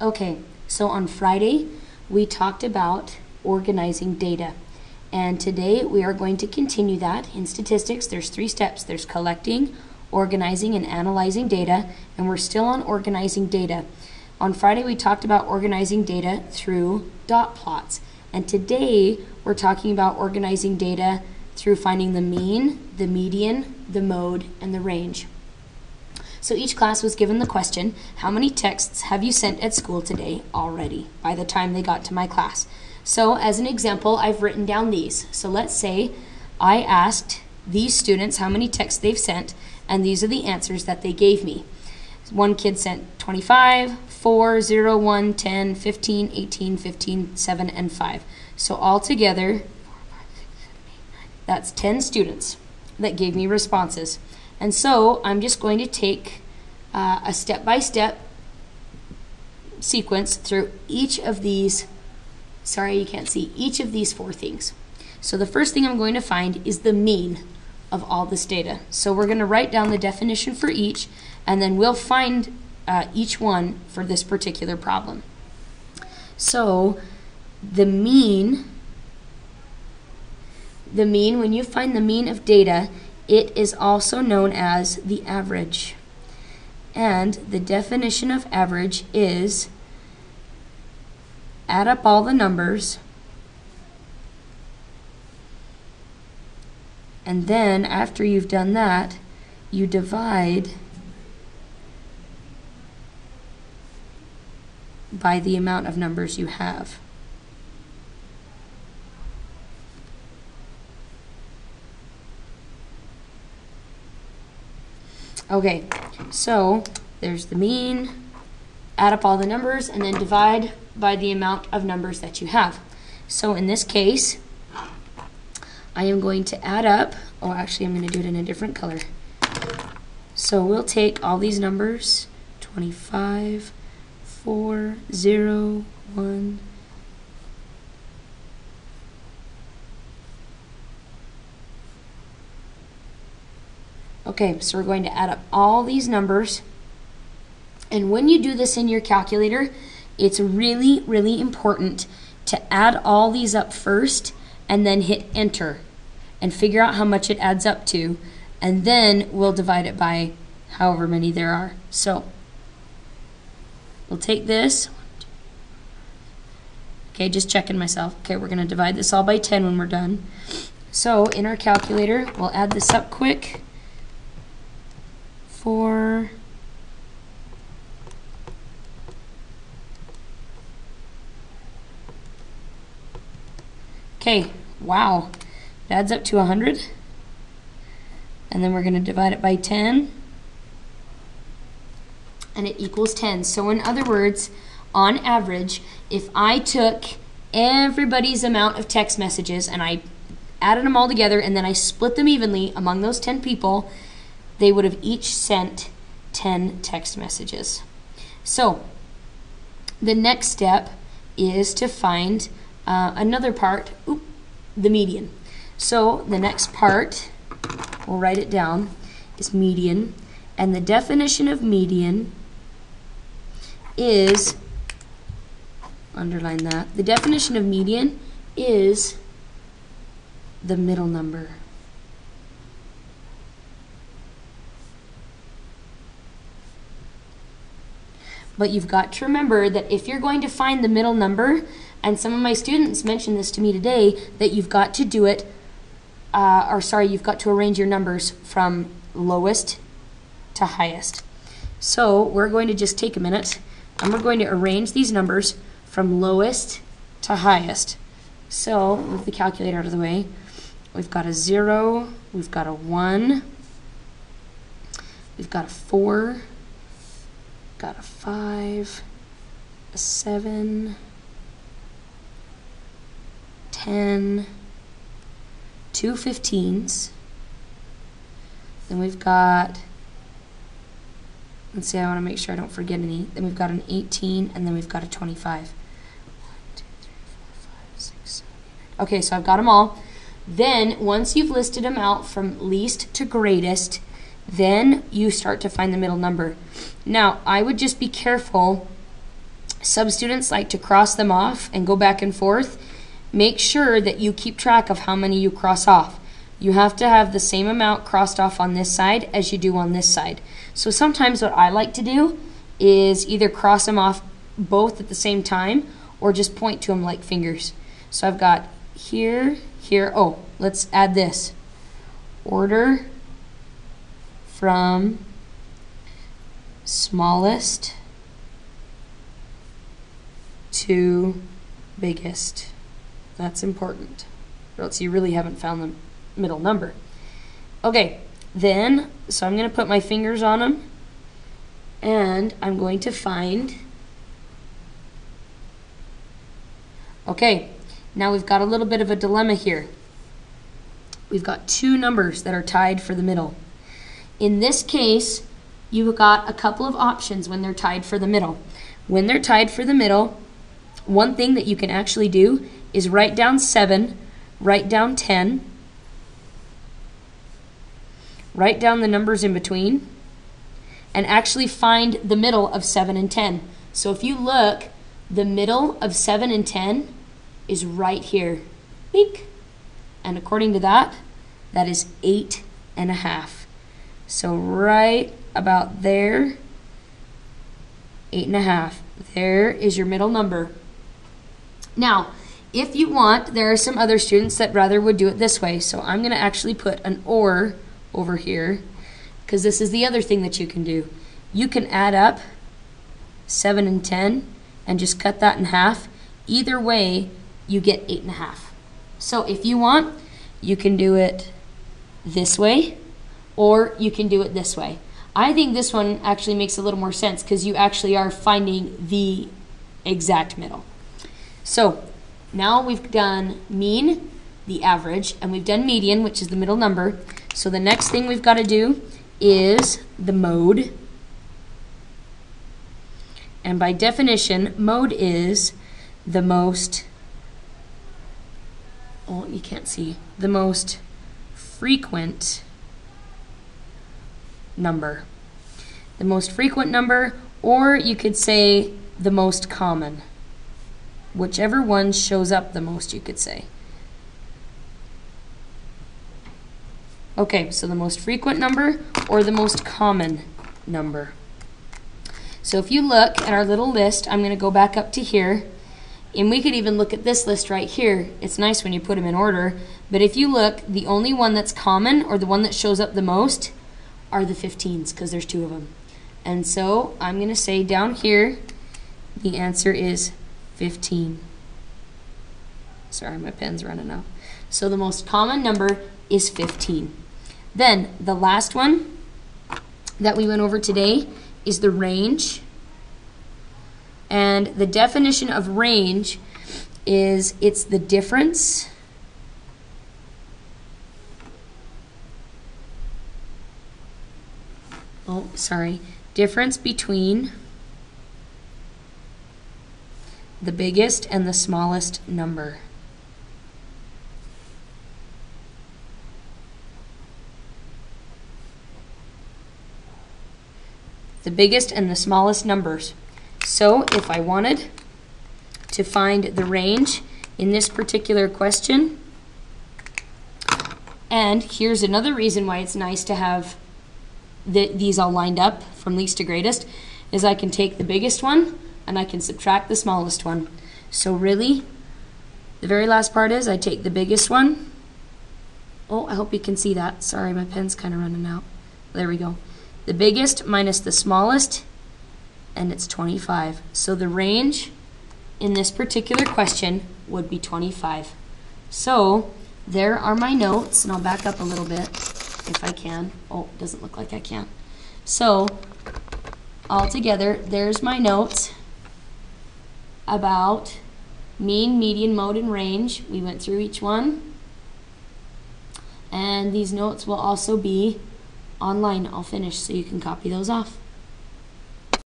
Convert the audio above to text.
Okay, so on Friday, we talked about organizing data. And today we are going to continue that. In statistics, there's 3 steps. There's collecting, organizing, and analyzing data, and we're still on organizing data. On Friday, we talked about organizing data through dot plots. And today, we're talking about organizing data through finding the mean, the median, the mode, and the range. So each class was given the question, how many texts have you sent at school today already by the time they got to my class? So as an example, I've written down these. So let's say I asked these students how many texts they've sent, and these are the answers that they gave me. One kid sent 25, 4, 0, 1, 10, 15, 18, 15, 7, and 5. So altogether, that's 10 students that gave me responses. And so I'm just going to take a step-by-step sequence through each of these, each of these 4 things. So the first thing I'm going to find is the mean of all this data. So we're going to write down the definition for each, and then we'll find each one for this particular problem. So the mean, when you find the mean of data, it is also known as the average. And the definition of average is add up all the numbers, and then after you've done that, you divide by the amount of numbers you have. Okay, so there's the mean, add up all the numbers, and then divide by the amount of numbers that you have. So in this case, I am going to add up, I'm going to do it in a different color. So we'll take all these numbers, 25, 4, 0, 1, okay, so we're going to add up all these numbers. And when you do this in your calculator, it's really, really important to add all these up first and then hit enter and figure out how much it adds up to. And then we'll divide it by however many there are. So we'll take this. Okay, just checking myself. Okay, we're going to divide this all by 10 when we're done. So in our calculator, we'll add this up quick. 4, okay, wow, it adds up to 100, and then we're going to divide it by 10, and it equals 10. So in other words, on average, if I took everybody's amount of text messages and I added them all together and then I split them evenly among those 10 people, they would have each sent 10 text messages. So the next step is to find another part, the median. So the next part, we'll write it down, is median. And the definition of median is, underline that, the definition of median is the middle number. But you've got to remember that if you're going to find the middle number, and some of my students mentioned this to me today, that you've got to do it, you've got to arrange your numbers from lowest to highest. So we're going to just take a minute, and we're going to arrange these numbers from lowest to highest. So move the calculator out of the way. We've got a 0, we've got a 1, we've got a 4, got a 5, a 7, 10, 2 15s. Then we've got, let's see, I want to make sure I don't forget any. Then we've got an 18, and then we've got a 25. 1, 2, 3, 4, 5, 6, 7, 8, 9. Okay, so I've got them all. Then, once you've listed them out from least to greatest, then you start to find the middle number. Now, I would just be careful Some students like to cross them off and go back and forth. Make sure that you keep track of how many you cross off. You have to have the same amount crossed off on this side as you do on this side. So sometimes what I like to do is either cross them off both at the same time or just point to them like fingers. So I've got here, here. Oh, let's add this. Order from smallest to biggest. That's important, or else you really haven't found the middle number. Okay, then, so I'm going to put my fingers on them, and I'm going to find, okay, now we've got a little bit of a dilemma here. We've got two numbers that are tied for the middle. In this case, you've got a couple of options when they're tied for the middle. When they're tied for the middle, one thing that you can actually do is write down 7, write down 10, write down the numbers in between, and actually find the middle of 7 and 10. So if you look, the middle of 7 and 10 is right here. Beep. And according to that, that is 8.5. So right about there, 8.5. There is your middle number. Now, if you want, there are some other students that rather would do it this way. So I'm going to actually put an or over here, because this is the other thing that you can do. You can add up 7 and 10 and just cut that in half. Either way, you get 8.5. So if you want, you can do it this way, or you can do it this way. I think this one actually makes a little more sense because you actually are finding the exact middle. So now we've done mean, the average, and we've done median, which is the middle number. So the next thing we've got to do is the mode. And by definition, mode is the most, oh, you can't see, the most frequent number. The most frequent number, or you could say the most common. Whichever one shows up the most, you could say. Okay, so the most frequent number or the most common number. So if you look at our little list, I'm going to go back up to here, and we could even look at this list right here. It's nice when you put them in order, but if you look, the only one that's common or the one that shows up the most are the 15s, because there's 2 of them. And so I'm going to say down here, the answer is 15. Sorry, my pen's running out. So the most common number is 15. Then the last one that we went over today is the range. And the definition of range is it's the difference difference between the biggest and the smallest number. The biggest and the smallest numbers. So if I wanted to find the range in this particular question, and here's another reason why it's nice to have these all lined up from least to greatest, is I can take the biggest one and I can subtract the smallest one. So really, the very last part is I take the biggest one. Oh, I hope you can see that. Sorry, my pen's kind of running out. There we go. The biggest minus the smallest, and it's 25. So the range in this particular question would be 25. So there are my notes, and I'll back up a little bit if I can. Oh, it doesn't look like I can. So all together, there's my notes about mean, median, mode, and range. We went through each one. And these notes will also be online. I'll finish so you can copy those off.